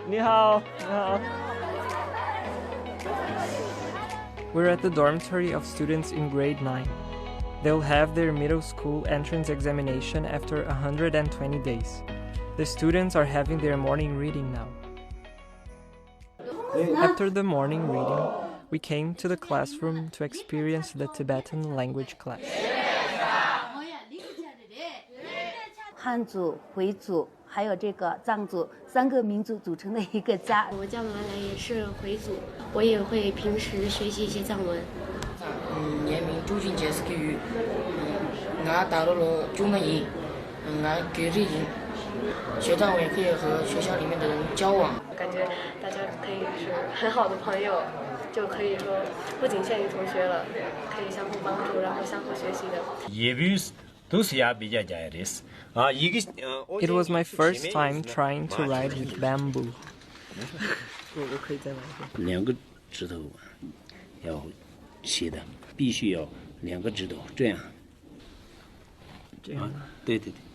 你好，你好。We're at the dormitory of students in grade 9. They'll have their middle school entrance examination after 120 days. The students are having their morning reading now. After the morning reading, we came to the classroom to experience the Tibetan language class. 汉族、回族还有这个藏族3个民族组成的一个家。我叫马来，也是回族，我也会平时学习一些藏文。年名朱俊杰是给予，俺打入了军门营，俺给日营，学藏文也可以和学校里面的人交往。感觉大家可以是很好的朋友，就可以说不仅限于同学了，可以相互帮助，然后相互学习的。It was my first time trying to ride with bamboo. 2个指头要斜的，必须要2个指头这样。这样。对对对。